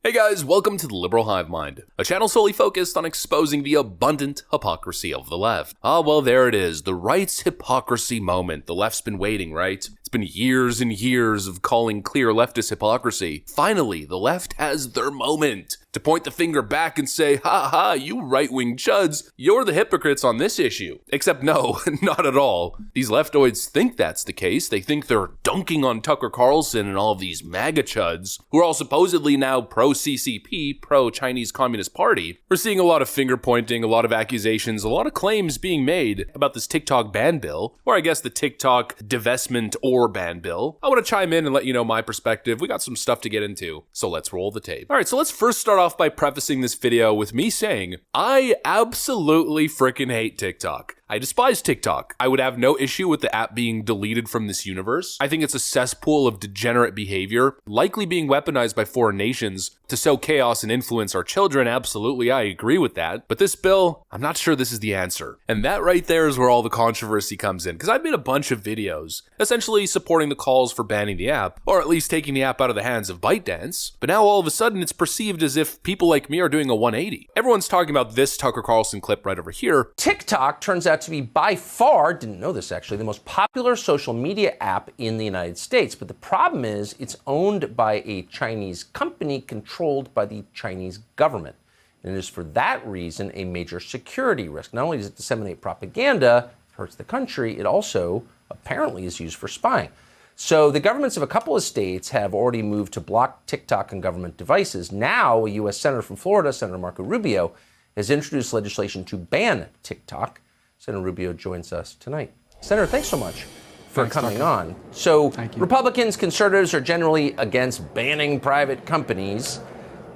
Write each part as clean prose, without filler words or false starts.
Hey guys, welcome to the Liberal Hive Mind, a channel solely focused on exposing the abundant hypocrisy of the left. Well, there it is, the right's hypocrisy moment. The left's been waiting, right? It's been years and years of calling clear leftist hypocrisy. Finally, the left has their moment to point the finger back and say, ha ha, you right-wing chuds, you're the hypocrites on this issue. Except no, not at all. These leftoids think that's the case. They think they're dunking on Tucker Carlson and all of these MAGA chuds, who are all supposedly now pro-CCP, pro-Chinese Communist Party. We're seeing a lot of finger-pointing, a lot of accusations, a lot of claims being made about this TikTok ban bill, or I guess the TikTok divestment or ban bill. I want to chime in and let you know my perspective. We got some stuff to get into, so let's roll the tape. Alright, so let's first start off by prefacing this video with me saying, I absolutely freaking hate TikTok. I despise TikTok. I would have no issue with the app being deleted from this universe. I think it's a cesspool of degenerate behavior, likely being weaponized by foreign nations to sow chaos and influence our children. Absolutely, I agree with that. But this bill, I'm not sure this is the answer. And that right there is where all the controversy comes in, because I've made a bunch of videos essentially supporting the calls for banning the app, or at least taking the app out of the hands of ByteDance. But now all of a sudden it's perceived as if people like me are doing a 180. Everyone's talking about this Tucker Carlson clip right over here. TikTok turns out to be by far, didn't know this actually, the most popular social media app in the United States. But the problem is it's owned by a Chinese company controlled by the Chinese government. And it is for that reason a major security risk. Not only does it disseminate propaganda, it hurts the country, it also apparently is used for spying. So the governments of a couple of states have already moved to block TikTok on government devices. Now, a U.S. Senator from Florida, Senator Marco Rubio, has introduced legislation to ban TikTok. Senator Rubio joins us tonight. Senator, thanks so much for coming on. So Republicans, conservatives are generally against banning private companies.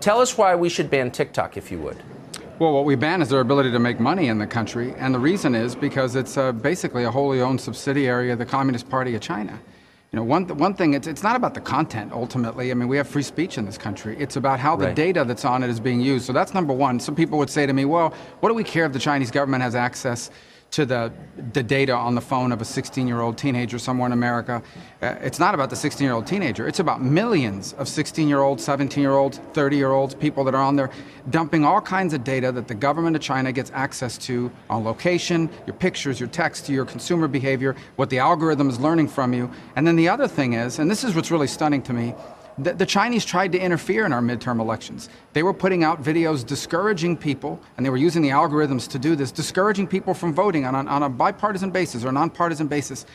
Tell us why we should ban TikTok, if you would. Well, what we ban is their ability to make money in the country. And the reason is because it's basically a wholly owned subsidiary of the Communist Party of China. You know, one thing, it's not about the content, ultimately. I mean, we have free speech in this country. It's about how the data that's on it is being used. So that's number one. Some people would say to me, well, what do we care if the Chinese government has access to the data on the phone of a 16-year-old teenager somewhere in America? It's not about the 16-year-old teenager. It's about millions of 16-year-olds, 17-year-olds, 30-year-olds, people that are on there dumping all kinds of data that the government of China gets access to on location, your pictures, your text, your consumer behavior, what the algorithm is learning from you. And then the other thing is, and this is what's really stunning to me, the Chinese tried to interfere in our midterm elections. They were putting out videos discouraging people, and they were using the algorithms to do this, discouraging people from voting on a bipartisan basis or nonpartisan basis.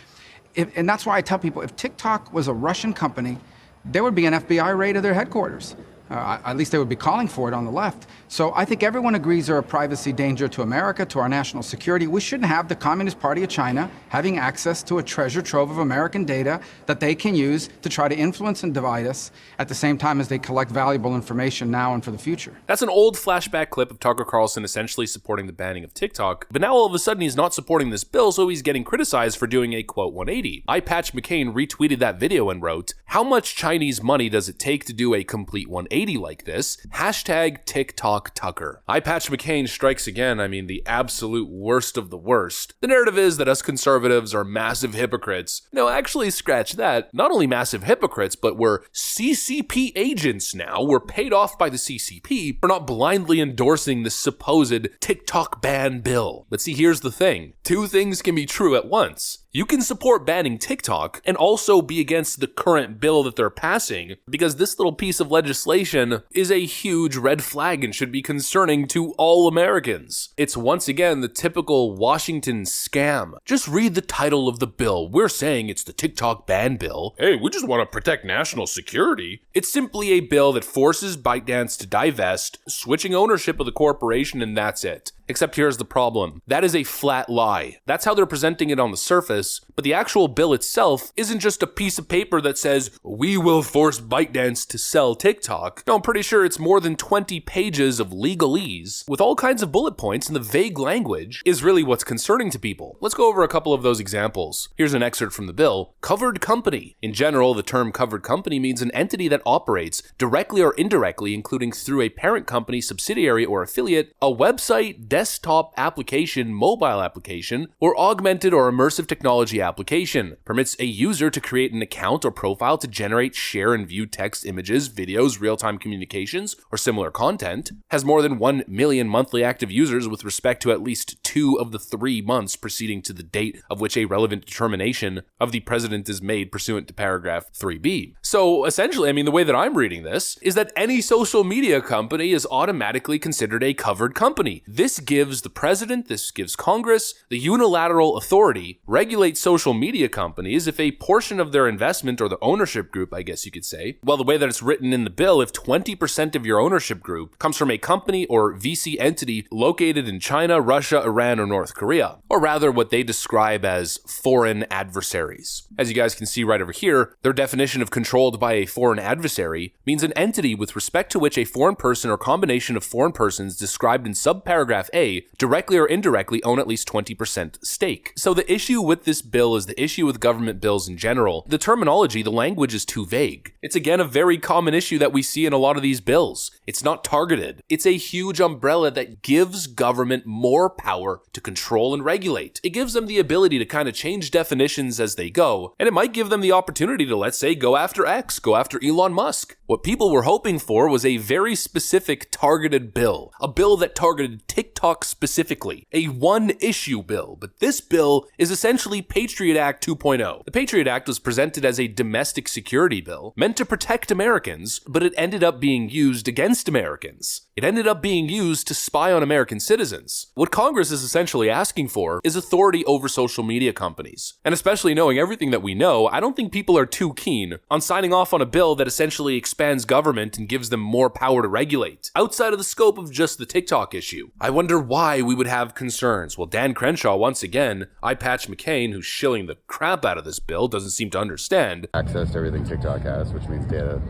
And that's why I tell people, if TikTok was a Russian company, there would be an FBI raid of their headquarters. At least they would be calling for it on the left. So I think everyone agrees they're a privacy danger to America, to our national security. We shouldn't have the Communist Party of China having access to a treasure trove of American data that they can use to try to influence and divide us at the same time as they collect valuable information now and for the future. That's an old flashback clip of Tucker Carlson essentially supporting the banning of TikTok, but now all of a sudden he's not supporting this bill, so he's getting criticized for doing a quote 180. iPatch McCain retweeted that video and wrote, "How much Chinese money does it take to do a complete 180 like this? Hashtag TikTok Tucker." iPatch McCain strikes again. I mean, the absolute worst of the worst. The narrative is that us conservatives are massive hypocrites. No, actually scratch that. Not only massive hypocrites, but we're CCP agents now. We're paid off by the CCP for not blindly endorsing the supposed TikTok ban bill. But see, here's the thing. Two things can be true at once. You can support banning TikTok and also be against the current bill that they're passing, because this little piece of legislation is a huge red flag and should be concerning to all Americans. It's once again the typical Washington scam. Just read the title of the bill. We're saying it's the TikTok ban bill. Hey, we just want to protect national security. It's simply a bill that forces ByteDance to divest, switching ownership of the corporation, and that's it. Except here's the problem. That is a flat lie. That's how they're presenting it on the surface, but the actual bill itself isn't just a piece of paper that says, we will force ByteDance to sell TikTok. No, I'm pretty sure it's more than 20 pages of legalese with all kinds of bullet points, and the vague language is really what's concerning to people. Let's go over a couple of those examples. Here's an excerpt from the bill. Covered company. In general, the term covered company means an entity that operates directly or indirectly, including through a parent company, subsidiary, or affiliate, a website, desktop application, mobile application, or augmented or immersive technology application. Permits a user to create an account or profile to generate, share, and view text, images, videos, real-time communications, or similar content. Has more than 1 million monthly active users with respect to at least 2 of the 3 months preceding to the date of which a relevant determination of the president is made pursuant to paragraph 3b. So essentially, I mean, the way that I'm reading this is that any social media company is automatically considered a covered company. This gives the president, this gives Congress, the unilateral authority regulate social media companies if a portion of their investment or the ownership group, I guess you could say, well, the way that it's written in the bill, if 20% of your ownership group comes from a company or VC entity located in China, Russia, Iran, or North Korea, or rather what they describe as foreign adversaries. As you guys can see right over here, their definition of controlled by a foreign adversary means an entity with respect to which a foreign person or combination of foreign persons described in subparagraph A directly or indirectly own at least 20% stake. So the issue with this bill is the issue with government bills in general. The terminology, the language is too vague. It's again a very common issue that we see in a lot of these bills. It's not targeted. It's a huge umbrella that gives government more power to control and regulate. It gives them the ability to kind of change definitions as they go, and it might give them the opportunity to, let's say, go after X, go after Elon Musk. What people were hoping for was a very specific targeted bill, a bill that targeted TikTok specifically, a one-issue bill, but this bill is essentially Patriot Act 2.0. The Patriot Act was presented as a domestic security bill meant to protect Americans, but it ended up being used against Americans. It ended up being used to spy on American citizens. What Congress is essentially asking for is authority over social media companies. And especially knowing everything that we know, I don't think people are too keen on signing off on a bill that essentially expands government and gives them more power to regulate, outside of the scope of just the TikTok issue. I wonder why we would have concerns. Well, Dan Crenshaw, once again, Eye Patch McCain, who's shilling the crap out of this bill, doesn't seem to understand. Access to everything TikTok has, which means data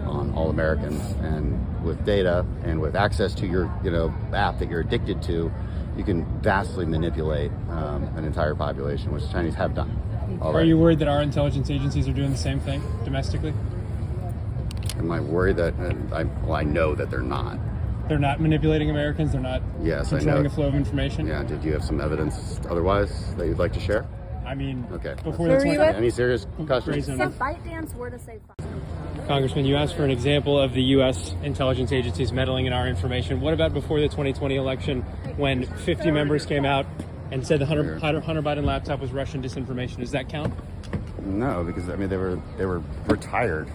on all Americans, and with data and with access to your app that you're addicted to, you can vastly manipulate an entire population, which the Chinese have done already. Are you worried that our intelligence agencies are doing the same thing domestically? Am I worried that I know that they're not. They're not manipulating Americans? They're not controlling the flow of information? Yeah, did you have some evidence otherwise that you'd like to share? I mean, okay. Before that's any serious questions? If ByteDance were to say Congressman, you asked for an example of the U.S. intelligence agencies meddling in our information. What about before the 2020 election when 50 members came out and said the Hunter Biden laptop was Russian disinformation? Does that count? No, because I mean they were retired.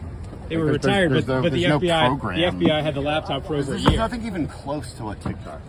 They were retired, but the FBI had the laptop for over a year. There's nothing even close to a TikTok.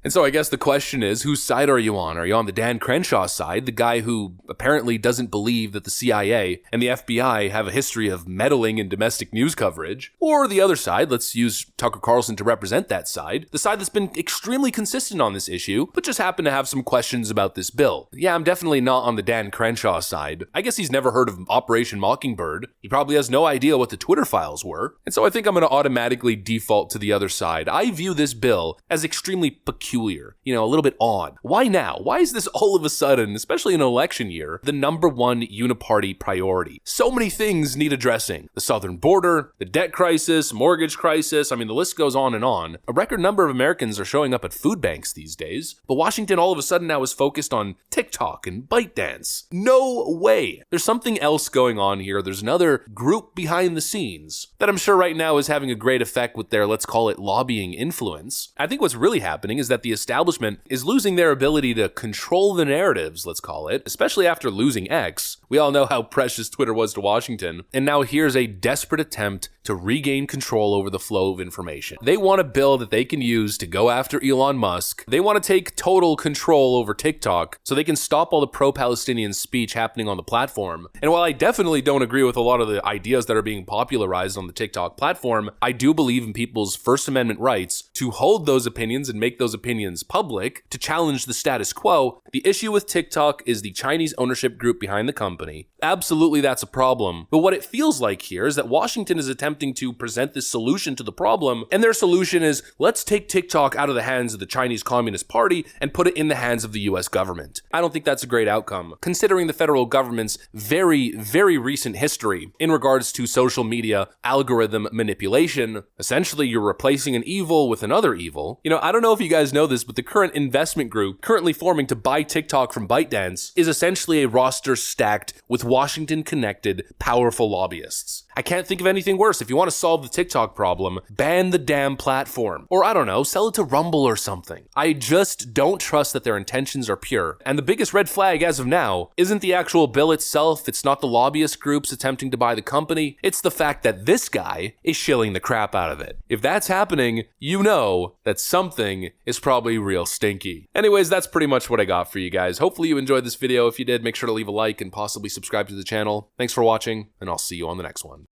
And so I guess the question is, whose side are you on? Are you on the Dan Crenshaw side, the guy who apparently doesn't believe that the CIA and the FBI have a history of meddling in domestic news coverage? Or the other side, let's use Tucker Carlson to represent that side, the side that's been extremely consistent on this issue, but just happen to have some questions about this bill. Yeah, I'm definitely not on the Dan Crenshaw side. I guess he's never heard of Operation Mockingbird. He probably has no idea what the Twitter files were. And so I think I'm going to automatically default to the other side. I view this bill as extremely peculiar, a little bit odd. Why now? Why is this all of a sudden, especially in an election year, the number one uniparty priority? So many things need addressing. The southern border, the debt crisis, mortgage crisis, I mean, the list goes on and on. A record number of Americans are showing up at food banks these days, but Washington all of a sudden now is focused on TikTok and ByteDance. No way. There's something else going on here. There's another group behind the scenes that I'm sure right now is having a great effect with their, let's call it, lobbying influence. I think what's really happening is that the establishment is losing their ability to control the narratives, let's call it, especially after losing X. We all know how precious Twitter was to Washington, and now here's a desperate attempt to regain control over the flow of information. They want a bill that they can use to go after Elon Musk. They want to take total control over TikTok so they can stop all the pro-Palestinian speech happening on the platform. And while I definitely don't agree with a lot of the ideas that are being popularized on the TikTok platform, I do believe in people's First Amendment rights to hold those opinions and make those opinions public, to challenge the status quo. The issue with TikTok is the Chinese ownership group behind the company. Absolutely, that's a problem. But what it feels like here is that Washington is attempting to present this solution to the problem, and their solution is, let's take TikTok out of the hands of the Chinese Communist Party and put it in the hands of the US government. I don't think that's a great outcome, considering the federal government's very, very recent history in regards to social media algorithm manipulation. Essentially, you're replacing an evil with another evil. I don't know if you guys know know this, but the current investment group currently forming to buy TikTok from ByteDance is essentially a roster stacked with Washington-connected, powerful lobbyists. I can't think of anything worse. If you want to solve the TikTok problem, ban the damn platform. Or I don't know, sell it to Rumble or something. I just don't trust that their intentions are pure. And the biggest red flag as of now isn't the actual bill itself, it's not the lobbyist groups attempting to buy the company, it's the fact that this guy is shilling the crap out of it. If that's happening, you know that something is probably real stinky. Anyways, that's pretty much what I got for you guys. Hopefully you enjoyed this video. If you did, make sure to leave a like and possibly subscribe to the channel. Thanks for watching, and I'll see you on the next one.